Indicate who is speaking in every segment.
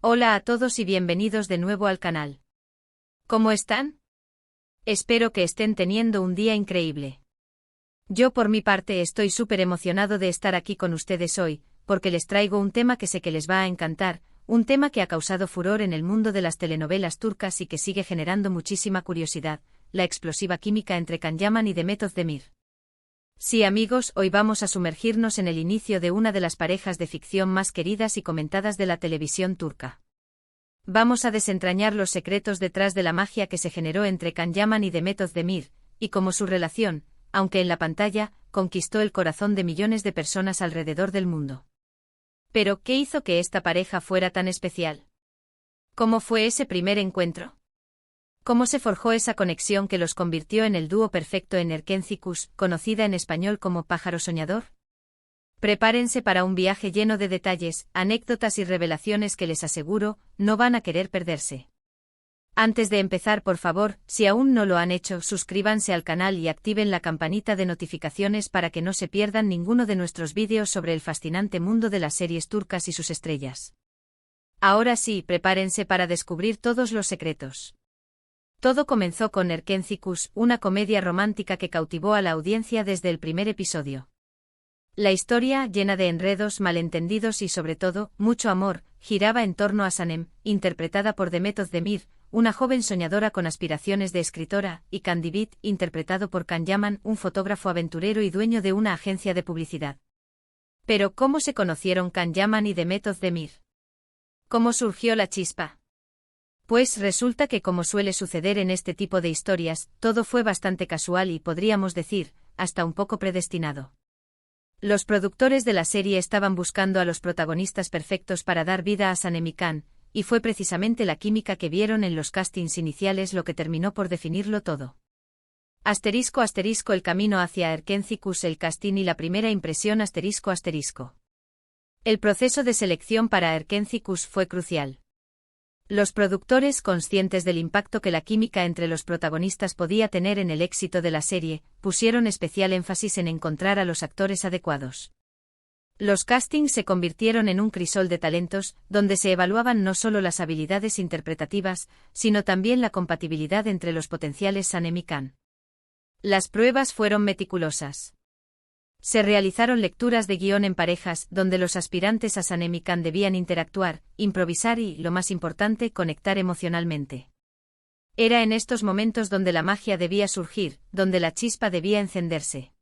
Speaker 1: Hola a todos y bienvenidos de nuevo al canal. ¿Cómo están? Espero que estén teniendo un día increíble. Yo por mi parte estoy súper emocionado de estar aquí con ustedes hoy, porque les traigo un tema que sé que les va a encantar, un tema que ha causado furor en el mundo de las telenovelas turcas y que sigue generando muchísima curiosidad, la explosiva química entre Can Yaman y Demet Özdemir. Sí amigos, hoy vamos a sumergirnos en el inicio de una de las parejas de ficción más queridas y comentadas de la televisión turca. Vamos a desentrañar los secretos detrás de la magia que se generó entre Can Yaman y Demet Özdemir, y cómo su relación, aunque en la pantalla, conquistó el corazón de millones de personas alrededor del mundo. Pero, ¿qué hizo que esta pareja fuera tan especial? ¿Cómo fue ese primer encuentro? ¿Cómo se forjó esa conexión que los convirtió en el dúo perfecto en Erkencikus, conocida en español como Pájaro Soñador? Prepárense para un viaje lleno de detalles, anécdotas y revelaciones que les aseguro, no van a querer perderse. Antes de empezar, por favor, si aún no lo han hecho, suscríbanse al canal y activen la campanita de notificaciones para que no se pierdan ninguno de nuestros vídeos sobre el fascinante mundo de las series turcas y sus estrellas. Ahora sí, prepárense para descubrir todos los secretos. Todo comenzó con Erkencikus, una comedia romántica que cautivó a la audiencia desde el primer episodio. La historia, llena de enredos, malentendidos y sobre todo, mucho amor, giraba en torno a Sanem, interpretada por Demet Özdemir, una joven soñadora con aspiraciones de escritora, y Can Divit, interpretado por Can Yaman, un fotógrafo aventurero y dueño de una agencia de publicidad. Pero, ¿cómo se conocieron Can Yaman y Demet Özdemir? ¿Cómo surgió la chispa? Pues resulta que, como suele suceder en este tipo de historias, todo fue bastante casual y, podríamos decir, hasta un poco predestinado. Los productores de la serie estaban buscando a los protagonistas perfectos para dar vida a Sanem y Can, y fue precisamente la química que vieron en los castings iniciales lo que terminó por definirlo todo. Asterisco asterisco el camino hacia Erkencikus, el casting y la primera impresión asterisco asterisco. El proceso de selección para Erkencikus fue crucial. Los productores, conscientes del impacto que la química entre los protagonistas podía tener en el éxito de la serie, pusieron especial énfasis en encontrar a los actores adecuados. Los castings se convirtieron en un crisol de talentos, donde se evaluaban no solo las habilidades interpretativas, sino también la compatibilidad entre los potenciales Sanem y Can. Las pruebas fueron meticulosas. Se realizaron lecturas de guión en parejas, donde los aspirantes a Sanem y Can debían interactuar, improvisar y, lo más importante, conectar emocionalmente. Era en estos momentos donde la magia debía surgir, donde la chispa debía encenderse.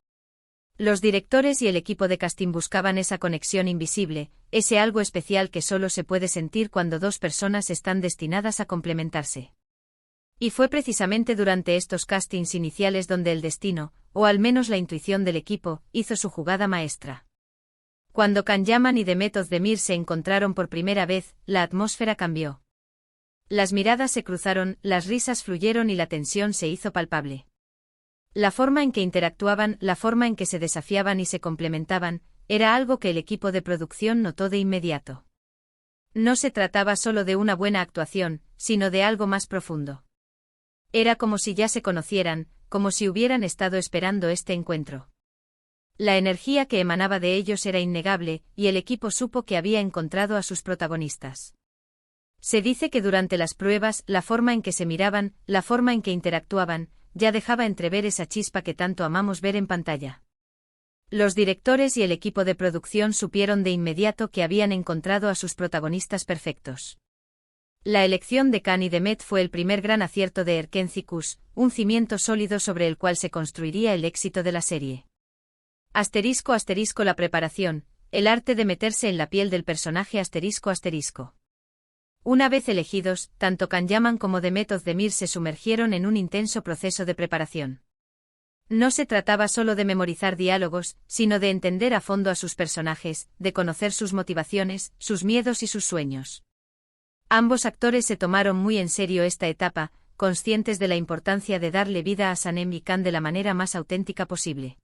Speaker 1: Los directores y el equipo de casting buscaban esa conexión invisible, ese algo especial que solo se puede sentir cuando dos personas están destinadas a complementarse. Y fue precisamente durante estos castings iniciales donde el destino, o al menos la intuición del equipo, hizo su jugada maestra. Cuando Can Yaman y Demet Özdemir se encontraron por primera vez, la atmósfera cambió. Las miradas se cruzaron, las risas fluyeron y la tensión se hizo palpable. La forma en que interactuaban, la forma en que se desafiaban y se complementaban, era algo que el equipo de producción notó de inmediato. No se trataba solo de una buena actuación, sino de algo más profundo. Era como si ya se conocieran, como si hubieran estado esperando este encuentro. La energía que emanaba de ellos era innegable, y el equipo supo que había encontrado a sus protagonistas. Se dice que durante las pruebas, la forma en que se miraban, la forma en que interactuaban, ya dejaba entrever esa chispa que tanto amamos ver en pantalla. Los directores y el equipo de producción supieron de inmediato que habían encontrado a sus protagonistas perfectos. La elección de Can y Demet fue el primer gran acierto de Erkencikus, un cimiento sólido sobre el cual se construiría el éxito de la serie. Asterisco asterisco la preparación, el arte de meterse en la piel del personaje asterisco asterisco. Una vez elegidos, tanto Can Yaman como Demet Özdemir se sumergieron en un intenso proceso de preparación. No se trataba solo de memorizar diálogos, sino de entender a fondo a sus personajes, de conocer sus motivaciones, sus miedos y sus sueños. Ambos actores se tomaron muy en serio esta etapa, conscientes de la importancia de darle vida a Sanem y Can de la manera más auténtica posible.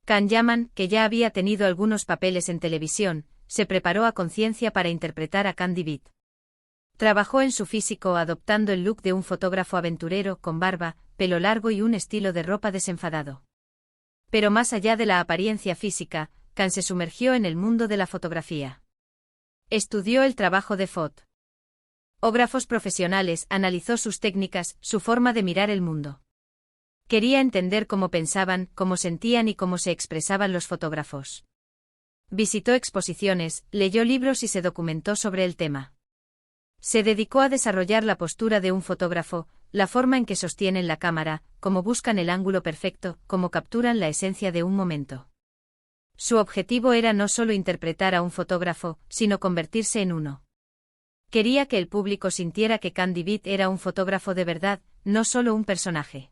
Speaker 1: Can Yaman, que ya había tenido algunos papeles en televisión, se preparó a conciencia para interpretar a Can Divit. Trabajó en su físico adoptando el look de un fotógrafo aventurero con barba, pelo largo y un estilo de ropa desenfadado. Pero más allá de la apariencia física, Can se sumergió en el mundo de la fotografía. Estudió el trabajo de Fot. Fotógrafos profesionales, analizó sus técnicas, su forma de mirar el mundo. Quería entender cómo pensaban, cómo sentían y cómo se expresaban los fotógrafos. Visitó exposiciones, leyó libros y se documentó sobre el tema. Se dedicó a desarrollar la postura de un fotógrafo, la forma en que sostienen la cámara, cómo buscan el ángulo perfecto, cómo capturan la esencia de un momento. Su objetivo era no solo interpretar a un fotógrafo, sino convertirse en uno. Quería que el público sintiera que Candy Beat era un fotógrafo de verdad, no solo un personaje.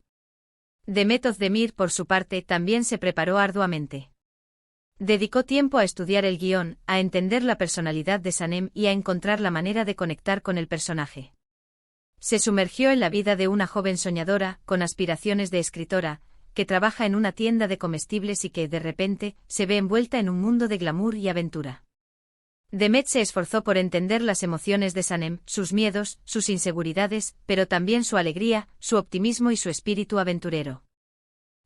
Speaker 1: Demet Özdemir, por su parte, también se preparó arduamente. Dedicó tiempo a estudiar el guión, a entender la personalidad de Sanem y a encontrar la manera de conectar con el personaje. Se sumergió en la vida de una joven soñadora, con aspiraciones de escritora, que trabaja en una tienda de comestibles y que, de repente, se ve envuelta en un mundo de glamour y aventura. Demet se esforzó por entender las emociones de Sanem, sus miedos, sus inseguridades, pero también su alegría, su optimismo y su espíritu aventurero.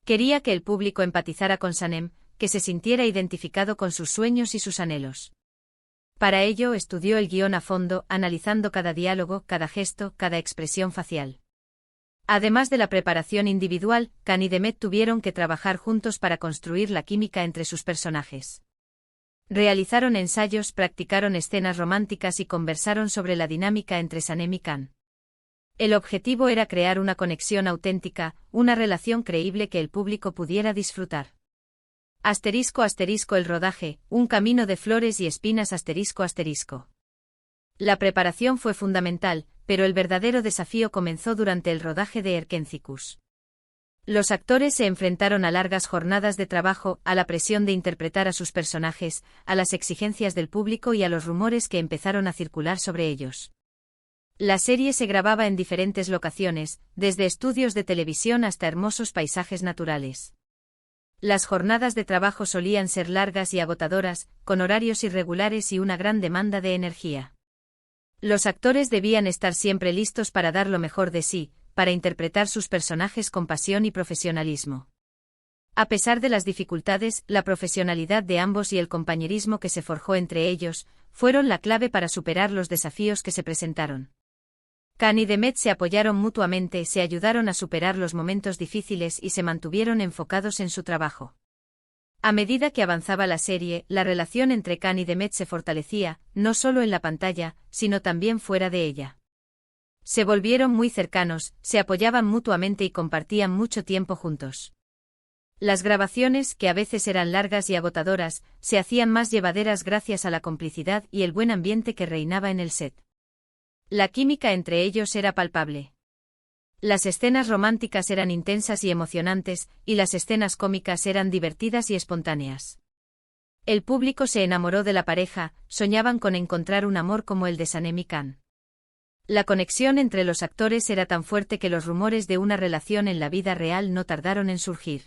Speaker 1: Quería que el público empatizara con Sanem, que se sintiera identificado con sus sueños y sus anhelos. Para ello estudió el guión a fondo, analizando cada diálogo, cada gesto, cada expresión facial. Además de la preparación individual, Can y Demet tuvieron que trabajar juntos para construir la química entre sus personajes. Realizaron ensayos, practicaron escenas románticas y conversaron sobre la dinámica entre Sanem y Can. El objetivo era crear una conexión auténtica, una relación creíble que el público pudiera disfrutar. El rodaje, un camino de flores y espinas. La preparación fue fundamental, pero el verdadero desafío comenzó durante el rodaje de Erkéntzikos. Los actores se enfrentaron a largas jornadas de trabajo, a la presión de interpretar a sus personajes, a las exigencias del público y a los rumores que empezaron a circular sobre ellos. La serie se grababa en diferentes locaciones, desde estudios de televisión hasta hermosos paisajes naturales. Las jornadas de trabajo solían ser largas y agotadoras, con horarios irregulares y una gran demanda de energía. Los actores debían estar siempre listos para dar lo mejor de sí, para interpretar sus personajes con pasión y profesionalismo. A pesar de las dificultades, la profesionalidad de ambos y el compañerismo que se forjó entre ellos, fueron la clave para superar los desafíos que se presentaron. Can y Demet se apoyaron mutuamente, se ayudaron a superar los momentos difíciles y se mantuvieron enfocados en su trabajo. A medida que avanzaba la serie, la relación entre Can y Demet se fortalecía, no solo en la pantalla, sino también fuera de ella. Se volvieron muy cercanos, se apoyaban mutuamente y compartían mucho tiempo juntos. Las grabaciones, que a veces eran largas y agotadoras, se hacían más llevaderas gracias a la complicidad y el buen ambiente que reinaba en el set. La química entre ellos era palpable. Las escenas románticas eran intensas y emocionantes, y las escenas cómicas eran divertidas y espontáneas. El público se enamoró de la pareja, soñaban con encontrar un amor como el de Sanem y Can. La conexión entre los actores era tan fuerte que los rumores de una relación en la vida real no tardaron en surgir.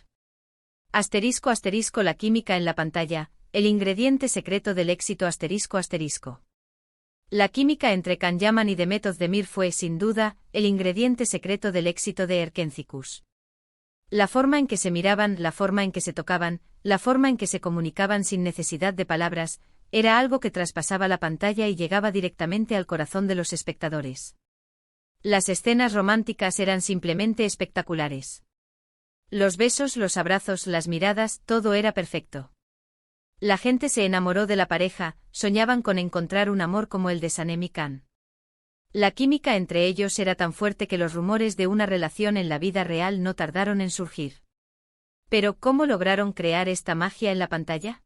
Speaker 1: La química en la pantalla, el ingrediente secreto del éxito. La química entre Can Yaman y Demet Özdemir fue, sin duda, el ingrediente secreto del éxito de Erkéntzikos. La forma en que se miraban, la forma en que se tocaban, la forma en que se comunicaban sin necesidad de palabras, era algo que traspasaba la pantalla y llegaba directamente al corazón de los espectadores. Las escenas románticas eran simplemente espectaculares. Los besos, los abrazos, las miradas, todo era perfecto. La gente se enamoró de la pareja, soñaban con encontrar un amor como el de Sanem y Can. La química entre ellos era tan fuerte que los rumores de una relación en la vida real no tardaron en surgir. Pero, ¿cómo lograron crear esta magia en la pantalla?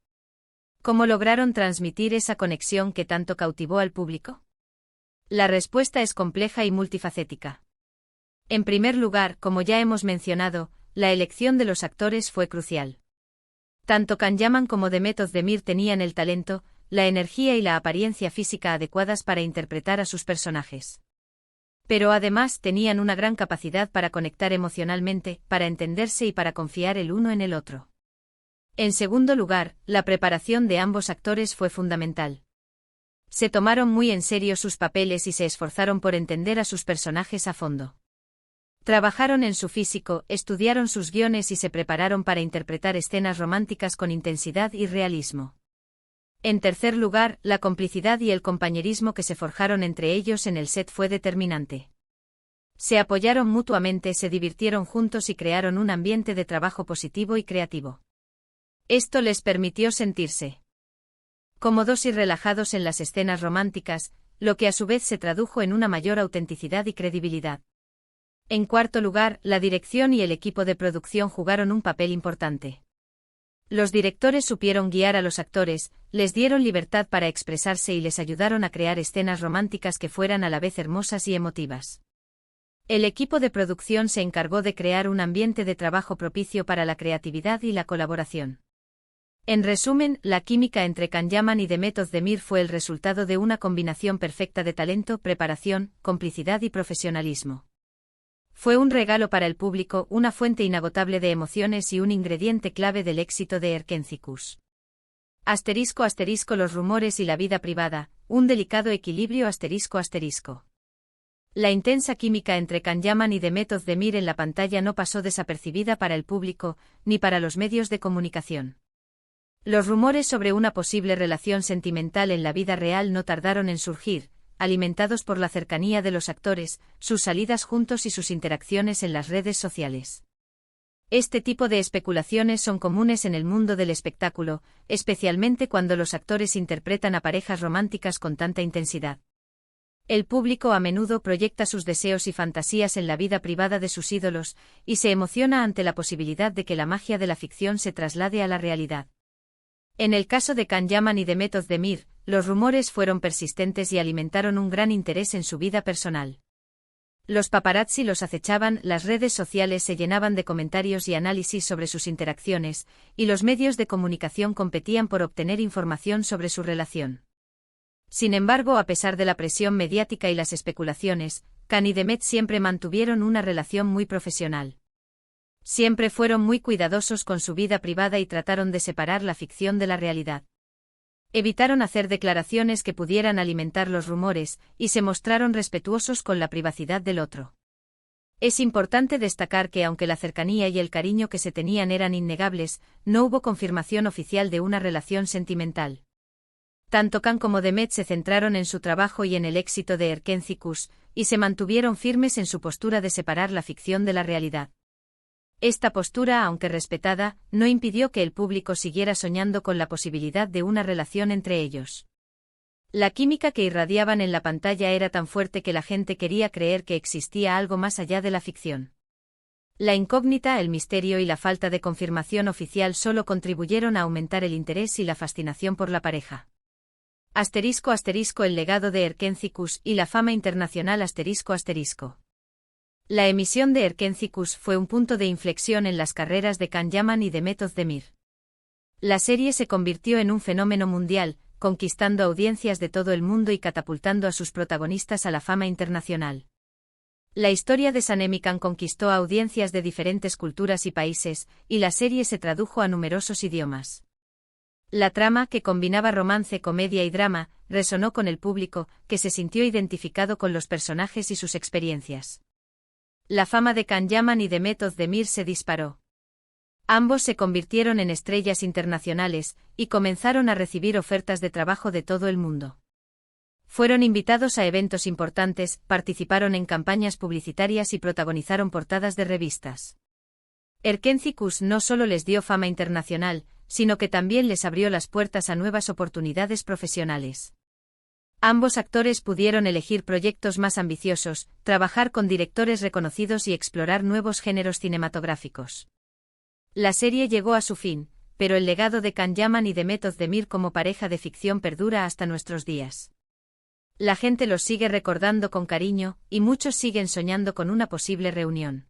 Speaker 1: ¿Cómo lograron transmitir esa conexión que tanto cautivó al público? La respuesta es compleja y multifacética. En primer lugar, como ya hemos mencionado, la elección de los actores fue crucial. Tanto Can Yaman como Demet Özdemir tenían el talento, la energía y la apariencia física adecuadas para interpretar a sus personajes. Pero además tenían una gran capacidad para conectar emocionalmente, para entenderse y para confiar el uno en el otro. En segundo lugar, la preparación de ambos actores fue fundamental. Se tomaron muy en serio sus papeles y se esforzaron por entender a sus personajes a fondo. Trabajaron en su físico, estudiaron sus guiones y se prepararon para interpretar escenas románticas con intensidad y realismo. En tercer lugar, la complicidad y el compañerismo que se forjaron entre ellos en el set fue determinante. Se apoyaron mutuamente, se divirtieron juntos y crearon un ambiente de trabajo positivo y creativo. Esto les permitió sentirse cómodos y relajados en las escenas románticas, lo que a su vez se tradujo en una mayor autenticidad y credibilidad. En cuarto lugar, la dirección y el equipo de producción jugaron un papel importante. Los directores supieron guiar a los actores, les dieron libertad para expresarse y les ayudaron a crear escenas románticas que fueran a la vez hermosas y emotivas. El equipo de producción se encargó de crear un ambiente de trabajo propicio para la creatividad y la colaboración. En resumen, la química entre Can Yaman y Demet Özdemir fue el resultado de una combinación perfecta de talento, preparación, complicidad y profesionalismo. Fue un regalo para el público, una fuente inagotable de emociones y un ingrediente clave del éxito de Erkéntzikos. *** Los rumores y la vida privada, un delicado equilibrio ***. La intensa química entre Can Yaman y Demet Özdemir en la pantalla no pasó desapercibida para el público, ni para los medios de comunicación. Los rumores sobre una posible relación sentimental en la vida real no tardaron en surgir, alimentados por la cercanía de los actores, sus salidas juntos y sus interacciones en las redes sociales. Este tipo de especulaciones son comunes en el mundo del espectáculo, especialmente cuando los actores interpretan a parejas románticas con tanta intensidad. El público a menudo proyecta sus deseos y fantasías en la vida privada de sus ídolos, y se emociona ante la posibilidad de que la magia de la ficción se traslade a la realidad. En el caso de Can Yaman y Demet Özdemir, los rumores fueron persistentes y alimentaron un gran interés en su vida personal. Los paparazzi los acechaban, las redes sociales se llenaban de comentarios y análisis sobre sus interacciones, y los medios de comunicación competían por obtener información sobre su relación. Sin embargo, a pesar de la presión mediática y las especulaciones, Can y Demet siempre mantuvieron una relación muy profesional. Siempre fueron muy cuidadosos con su vida privada y trataron de separar la ficción de la realidad. Evitaron hacer declaraciones que pudieran alimentar los rumores, y se mostraron respetuosos con la privacidad del otro. Es importante destacar que aunque la cercanía y el cariño que se tenían eran innegables, no hubo confirmación oficial de una relación sentimental. Tanto Can como Demet se centraron en su trabajo y en el éxito de Erkéntzikos, y se mantuvieron firmes en su postura de separar la ficción de la realidad. Esta postura, aunque respetada, no impidió que el público siguiera soñando con la posibilidad de una relación entre ellos. La química que irradiaban en la pantalla era tan fuerte que la gente quería creer que existía algo más allá de la ficción. La incógnita, el misterio y la falta de confirmación oficial solo contribuyeron a aumentar el interés y la fascinación por la pareja. *** El legado de Erkéntzikos y la fama internacional ***. La emisión de Erkéntzikos fue un punto de inflexión en las carreras de Can Yaman y Demet Özdemir. La serie se convirtió en un fenómeno mundial, conquistando audiencias de todo el mundo y catapultando a sus protagonistas a la fama internacional. La historia de Sanem y Can conquistó a audiencias de diferentes culturas y países, y la serie se tradujo a numerosos idiomas. La trama, que combinaba romance, comedia y drama, resonó con el público, que se sintió identificado con los personajes y sus experiencias. La fama de Can Yaman y Demet Özdemir se disparó. Ambos se convirtieron en estrellas internacionales, y comenzaron a recibir ofertas de trabajo de todo el mundo. Fueron invitados a eventos importantes, participaron en campañas publicitarias y protagonizaron portadas de revistas. Erkéntzikos no solo les dio fama internacional, sino que también les abrió las puertas a nuevas oportunidades profesionales. Ambos actores pudieron elegir proyectos más ambiciosos, trabajar con directores reconocidos y explorar nuevos géneros cinematográficos. La serie llegó a su fin, pero el legado de Can Yaman y Demet Özdemir como pareja de ficción perdura hasta nuestros días. La gente los sigue recordando con cariño, y muchos siguen soñando con una posible reunión.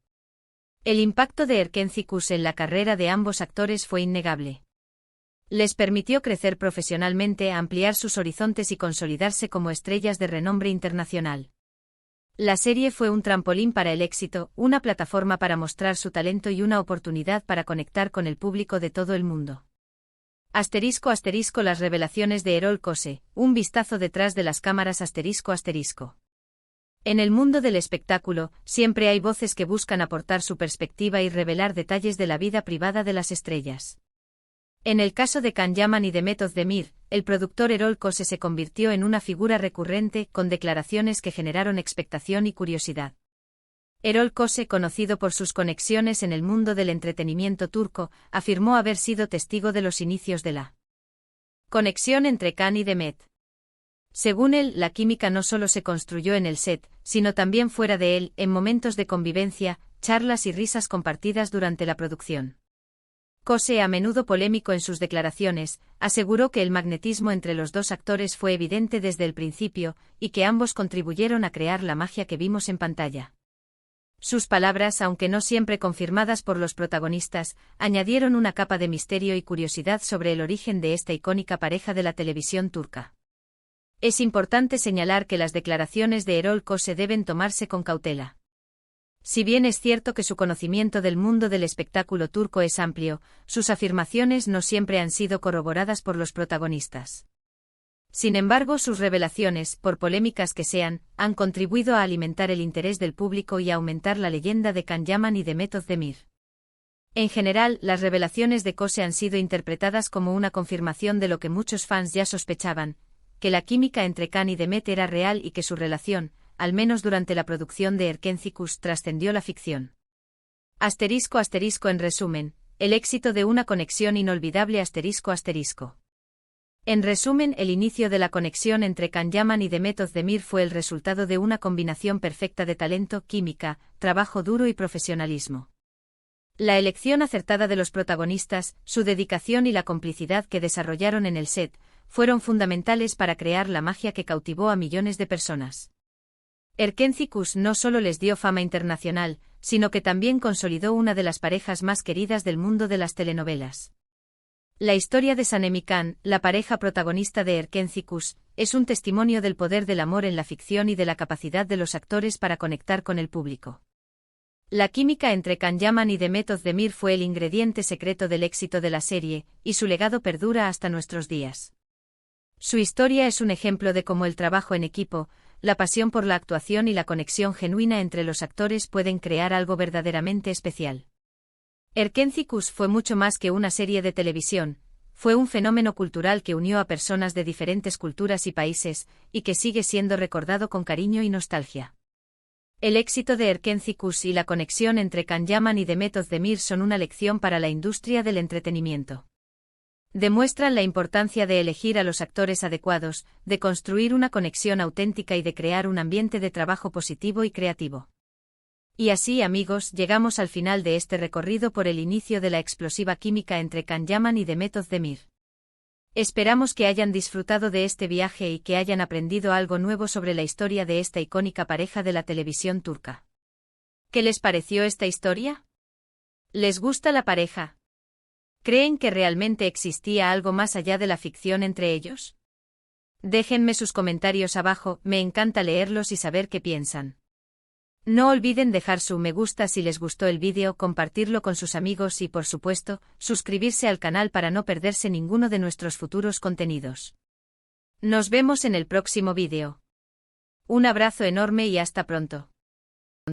Speaker 1: El impacto de Erkéntzikos en la carrera de ambos actores fue innegable. Les permitió crecer profesionalmente, ampliar sus horizontes y consolidarse como estrellas de renombre internacional. La serie fue un trampolín para el éxito, una plataforma para mostrar su talento y una oportunidad para conectar con el público de todo el mundo. ***, Las revelaciones de Erol Köse, un vistazo detrás de las cámaras ***. En el mundo del espectáculo, siempre hay voces que buscan aportar su perspectiva y revelar detalles de la vida privada de las estrellas. En el caso de Can Yaman y de Demet Özdemir, el productor Erol Köse se convirtió en una figura recurrente con declaraciones que generaron expectación y curiosidad. Erol Köse, conocido por sus conexiones en el mundo del entretenimiento turco, afirmó haber sido testigo de los inicios de la conexión entre Can y Demet. Según él, la química no solo se construyó en el set, sino también fuera de él, en momentos de convivencia, charlas y risas compartidas durante la producción. Köse, a menudo polémico en sus declaraciones, aseguró que el magnetismo entre los dos actores fue evidente desde el principio, y que ambos contribuyeron a crear la magia que vimos en pantalla. Sus palabras, aunque no siempre confirmadas por los protagonistas, añadieron una capa de misterio y curiosidad sobre el origen de esta icónica pareja de la televisión turca. Es importante señalar que las declaraciones de Erol Köse deben tomarse con cautela. Si bien es cierto que su conocimiento del mundo del espectáculo turco es amplio, sus afirmaciones no siempre han sido corroboradas por los protagonistas. Sin embargo, sus revelaciones, por polémicas que sean, han contribuido a alimentar el interés del público y a aumentar la leyenda de Can Yaman y de Demet Özdemir. En general, las revelaciones de Köse han sido interpretadas como una confirmación de lo que muchos fans ya sospechaban, que la química entre Can y Demet era real y que su relación, al menos durante la producción de Erkenci, trascendió la ficción. *** En resumen, el éxito de una conexión inolvidable ***. En resumen, el inicio de la conexión entre Can Yaman y Demet Özdemir fue el resultado de una combinación perfecta de talento, química, trabajo duro y profesionalismo. La elección acertada de los protagonistas, su dedicación y la complicidad que desarrollaron en el set, fueron fundamentales para crear la magia que cautivó a millones de personas. Erkenci no solo les dio fama internacional, sino que también consolidó una de las parejas más queridas del mundo de las telenovelas. La historia de Sanem y Can, la pareja protagonista de Erkenci, es un testimonio del poder del amor en la ficción y de la capacidad de los actores para conectar con el público. La química entre Can Yaman y Demet Özdemir fue el ingrediente secreto del éxito de la serie, y su legado perdura hasta nuestros días. Su historia es un ejemplo de cómo el trabajo en equipo, la pasión por la actuación y la conexión genuina entre los actores pueden crear algo verdaderamente especial. Erkenci fue mucho más que una serie de televisión, fue un fenómeno cultural que unió a personas de diferentes culturas y países, y que sigue siendo recordado con cariño y nostalgia. El éxito de Erkenci y la conexión entre Can Yaman y Demet Özdemir son una lección para la industria del entretenimiento. Demuestran la importancia de elegir a los actores adecuados, de construir una conexión auténtica y de crear un ambiente de trabajo positivo y creativo. Y así, amigos, llegamos al final de este recorrido por el inicio de la explosiva química entre Can Yaman y Demet Özdemir. Esperamos que hayan disfrutado de este viaje y que hayan aprendido algo nuevo sobre la historia de esta icónica pareja de la televisión turca. ¿Qué les pareció esta historia? ¿Les gusta la pareja? ¿Creen que realmente existía algo más allá de la ficción entre ellos? Déjenme sus comentarios abajo, me encanta leerlos y saber qué piensan. No olviden dejar su me gusta si les gustó el vídeo, compartirlo con sus amigos y, por supuesto, suscribirse al canal para no perderse ninguno de nuestros futuros contenidos. Nos vemos en el próximo vídeo. Un abrazo enorme y hasta pronto.